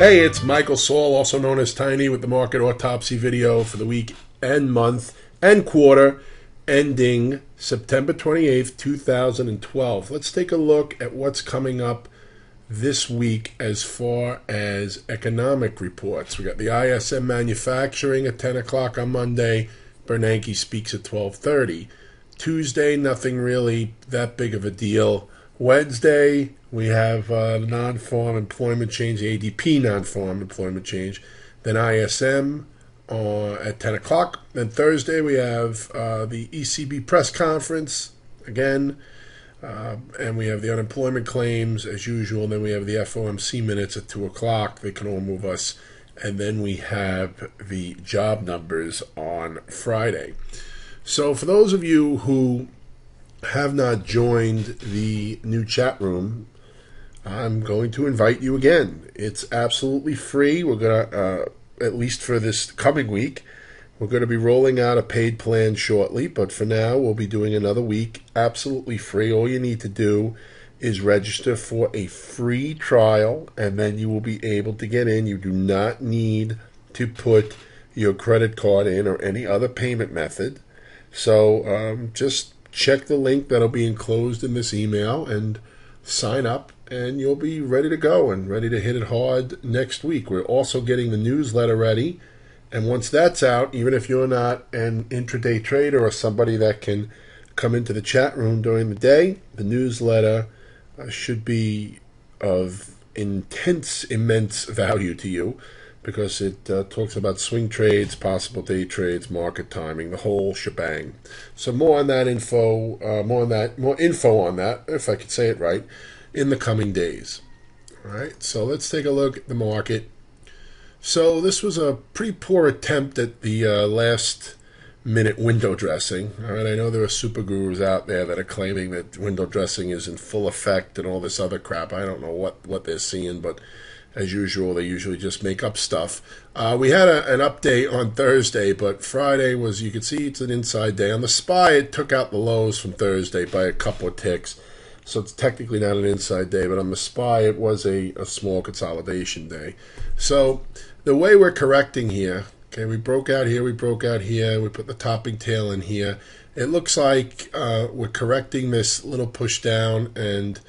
Hey, it's Michael Saul, also known as Tiny, with the market autopsy video for the week and month and quarter ending September 28th, 2012. Let's take a look at what's coming up this week as far as economic reports. We got the ISM manufacturing at 10 o'clock on Monday. Bernanke speaks at 12:30. Tuesday, nothing really that big of a deal. Wednesday, we have non-farm employment change, the ADP non-farm employment change. Then ISM at 10 o'clock. Then Thursday, we have the ECB press conference again. And we have the unemployment claims as usual. Then we have the FOMC minutes at 2 o'clock. They can all move us. And then we have the job numbers on Friday. So for those of you who have not joined the new chat room, I'm going to invite you again. It's absolutely free. We're going to, at least for this coming week, we're going to be rolling out a paid plan shortly, but for now, we'll be doing another week absolutely free. All you need to do is register for a free trial, and then you will be able to get in. You do not need to put your credit card in or any other payment method. So just check the link that'll be enclosed in this email and sign up, and you'll be ready to go and ready to hit it hard next week. We're also getting the newsletter ready, and once that's out, even if you're not an intraday trader or somebody that can come into the chat room during the day, the newsletter should be of immense value to you, because it talks about swing trades, possible day trades, market timing, the whole shebang. So more on that info, more info on that, if I could say it right, in the coming days. All right, so let's take a look at the market. So this was a pretty poor attempt at the last minute window dressing. All right, I know there are super gurus out there that are claiming that window dressing is in full effect and all this other crap. I don't know what they're seeing, but as usual, they usually just make up stuff. We had an update on Thursday, but Friday was, you can see it's an inside day. On the SPY, it took out the lows from Thursday by a couple of ticks, so it's technically not an inside day, but on the SPY, it was a small consolidation day. So the way we're correcting here, okay, we broke out here, we put the topping tail in here. It looks like we're correcting this little push down, and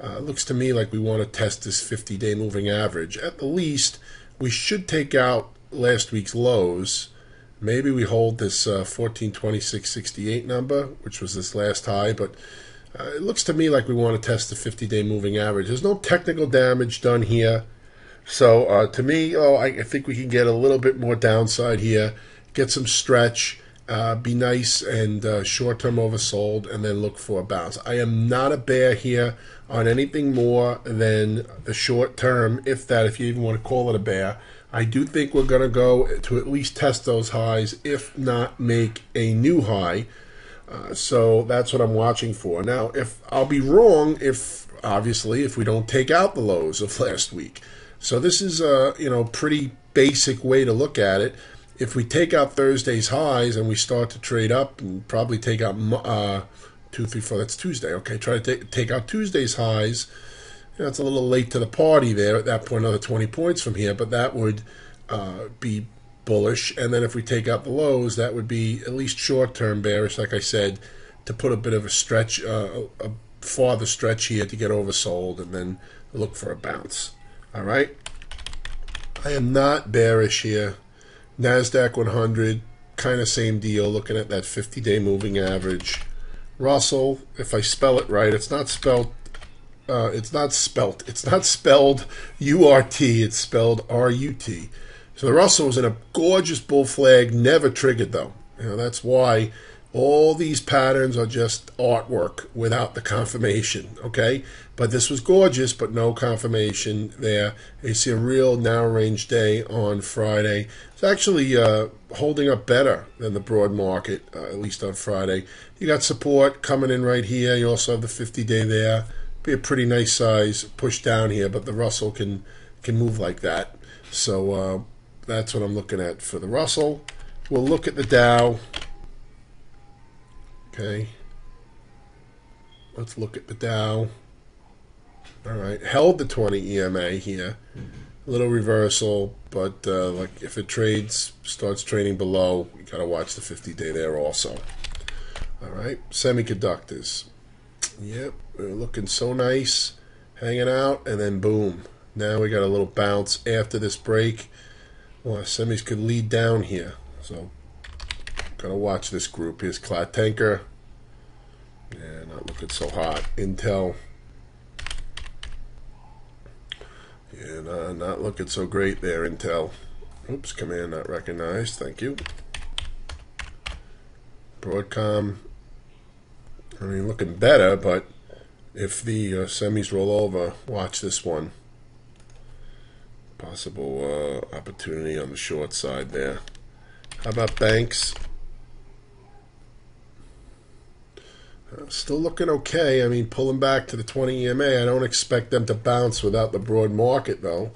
it looks to me like we want to test this 50-day moving average. At the least, we should take out last week's lows. Maybe we hold this 1426.68 number, which was this last high, but it looks to me like we want to test the 50-day moving average. There's no technical damage done here. So to me, I think we can get a little bit more downside here, get some stretch, be nice and short-term oversold, and then look for a bounce. I am not a bear here on anything more than the short term, if you even want to call it a bear. I do think we're going to go to at least test those highs, if not make a new high. So that's what I'm watching for. Now, if I'll be wrong, obviously if we don't take out the lows of last week. So this is a pretty basic way to look at it. If we take out Thursday's highs and we start to trade up and probably take out 2, 3, 4, that's Tuesday. Okay, try to take out Tuesday's highs. It's a little late to the party there. At that point, another 20 points from here, but that would be bullish. And then if we take out the lows, that would be at least short-term bearish, like I said, to put a bit of a stretch, a farther stretch here to get oversold and then look for a bounce. All right? I am not bearish here. NASDAQ 100, kind of same deal, looking at that 50-day moving average. Russell, if I spell it right, it's not spelled U-R-T, it's spelled R-U-T. So the Russell was in a gorgeous bull flag, never triggered though. That's why all these patterns are just artwork without the confirmation, okay? But this was gorgeous, but no confirmation there. You see a real narrow range day on Friday. It's actually holding up better than the broad market, at least on Friday. You got support coming in right here. You also have the 50-day there. Be a pretty nice size push down here, but the Russell can move like that. So that's what I'm looking at for the Russell. We'll look at the Dow. Okay, let's look at the Dow. All right, held the 20 EMA here. little reversal, but like if it starts trading below, you gotta watch the 50-day there also. All right, semiconductors. Yep, we're looking so nice, hanging out, and then boom. Now we got a little bounce after this break. Well, semis could lead down here, so gotta watch this group. Here's Clat Tanker. Yeah, not looking so hot. Intel. Yeah, not looking so great there, Intel. Oops, command not recognized. Thank you. Broadcom. I mean, looking better, but if the semis roll over, watch this one. Possible opportunity on the short side there. How about banks? Still looking okay. I mean, pulling back to the 20 EMA. I don't expect them to bounce without the broad market, though.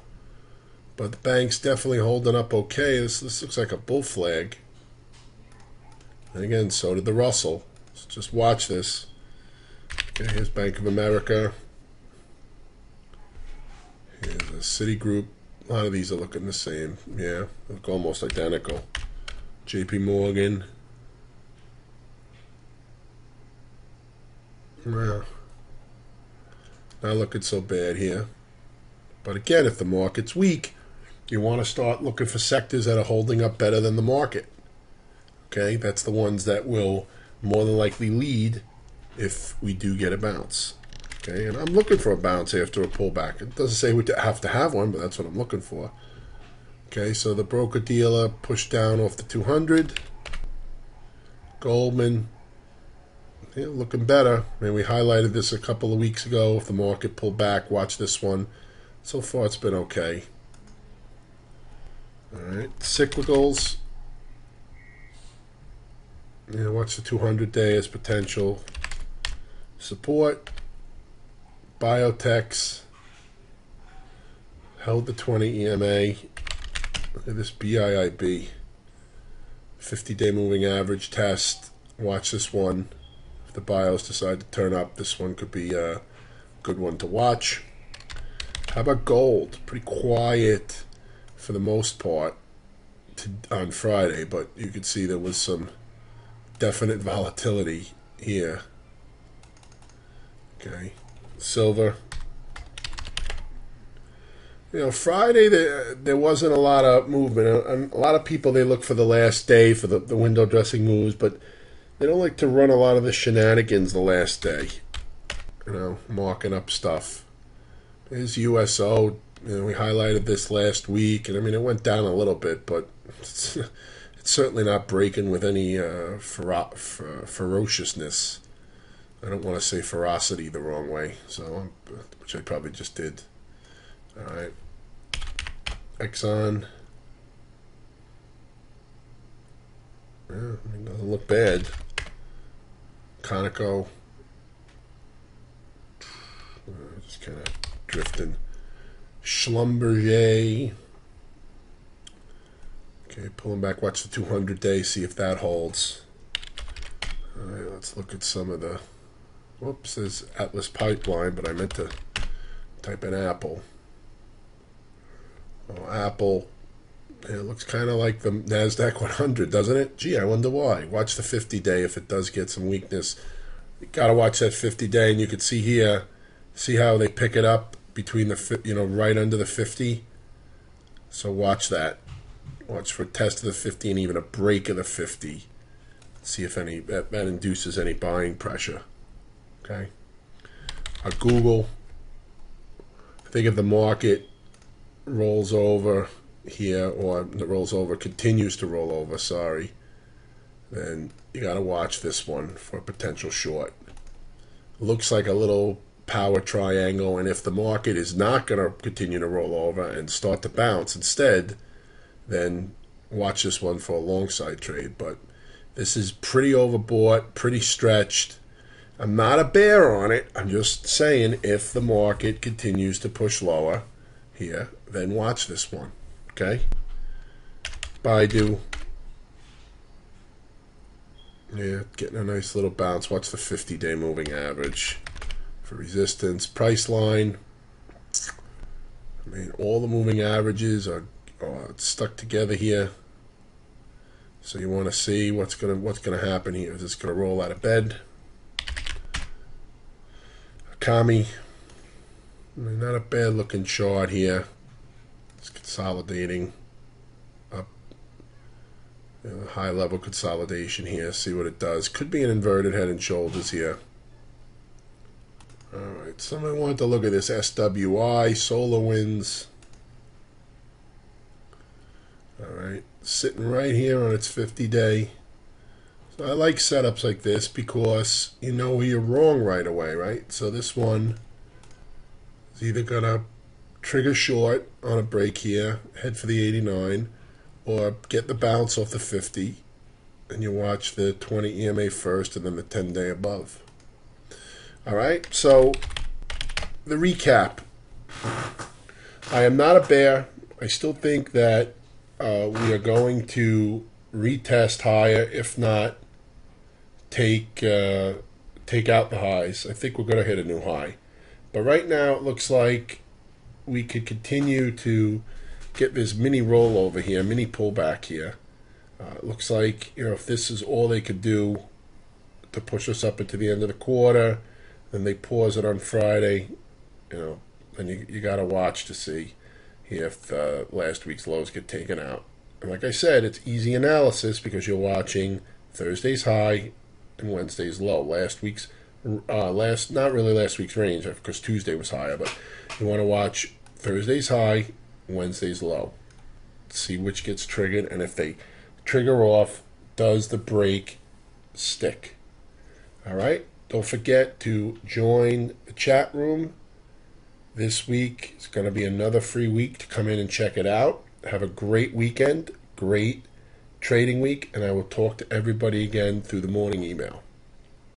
But the bank's definitely holding up okay. This looks like a bull flag. And again, so did the Russell. So just watch this. Okay, here's Bank of America. Here's a Citigroup. A lot of these are looking the same. Yeah, look almost identical. JP Morgan. Well, not looking so bad here. But again, if the market's weak, you want to start looking for sectors that are holding up better than the market. Okay, that's the ones that will more than likely lead if we do get a bounce. Okay, and I'm looking for a bounce after a pullback. It doesn't say we have to have one, but that's what I'm looking for. Okay, so the broker-dealer pushed down off the 200. Goldman, yeah, looking better. I mean, we highlighted this a couple of weeks ago. If the market pulled back, watch this one. So far, it's been okay. All right, cyclicals. Yeah, watch the 200-day as potential support. Biotechs held the 20 EMA. Look at this BIIB. 50-day moving average test. Watch this one. If the bios decide to turn up, this one could be a good one to watch. How about gold? Pretty quiet for the most part on Friday, but you could see there was some definite volatility here. Okay. Silver. You know, Friday there wasn't a lot of movement. A lot of people, they look for the last day for the window dressing moves, but they don't like to run a lot of the shenanigans the last day. You know, marking up stuff. There's USO. You know, we highlighted this last week, and I mean it went down a little bit, but it's certainly not breaking with any ferociousness. I don't want to say ferocity the wrong way, so which I probably just did. All right, Exxon. Yeah, I mean, doesn't look bad. Conoco. Just kind of drifting. Schlumberger. Okay, pulling back. Watch the 200-day. See if that holds. All right, let's look at some of the. Whoops, there's Atlas Pipeline, but I meant to type in Apple. Oh, Apple. Yeah, it looks kind of like the NASDAQ 100, doesn't it? Gee, I wonder why. Watch the 50-day if it does get some weakness. You got to watch that 50-day, and you can see here, see how they pick it up between the, right under the 50. So watch that. Watch for a test of the 50 and even a break of the 50. See if any that induces any buying pressure. Okay. Google. I think if the market rolls over here, or continues to roll over, sorry, then you got to watch this one for a potential short. Looks like a little power triangle, and if the market is not going to continue to roll over and start to bounce instead, then watch this one for a long side trade. But this is pretty overbought, pretty stretched. I'm not a bear on it. I'm just saying if the market continues to push lower here, then watch this one. Okay? Baidu. Yeah, getting a nice little bounce. Watch the 50-day moving average for resistance. Priceline. I mean, all the moving averages are stuck together here. So you want to see what's gonna happen here. Is this gonna roll out of bed? Kami, I mean, not a bad looking chart here. It's consolidating up, high level consolidation here. See what it does. Could be an inverted head and shoulders here. All right, somebody wanted to look at this SWI, SolarWinds. All right, sitting right here on its 50-day. So I like setups like this because you know you're wrong right away, right? So this one is either going to trigger short on a break here, head for the 89, or get the bounce off the 50, and you watch the 20 EMA first and then the 10-day above. All right, so the recap. I am not a bear. I still think that we are going to retest higher, if not take out the highs. I think we're going to hit a new high. But right now it looks like we could continue to get this mini rollover here, mini pullback here. It looks like, if this is all they could do to push us up into the end of the quarter, then they pause it on Friday, then you got to watch to see if last week's lows get taken out. And like I said, it's easy analysis because you're watching Thursday's high and Wednesday's low. Not really last week's range because Tuesday was higher, but you want to watch Thursday's high, Wednesday's low. See which gets triggered, and if they trigger off, does the break stick? All right. Don't forget to join the chat room. This week is going to be another free week to come in and check it out. Have a great weekend, great trading week, and I will talk to everybody again through the morning email.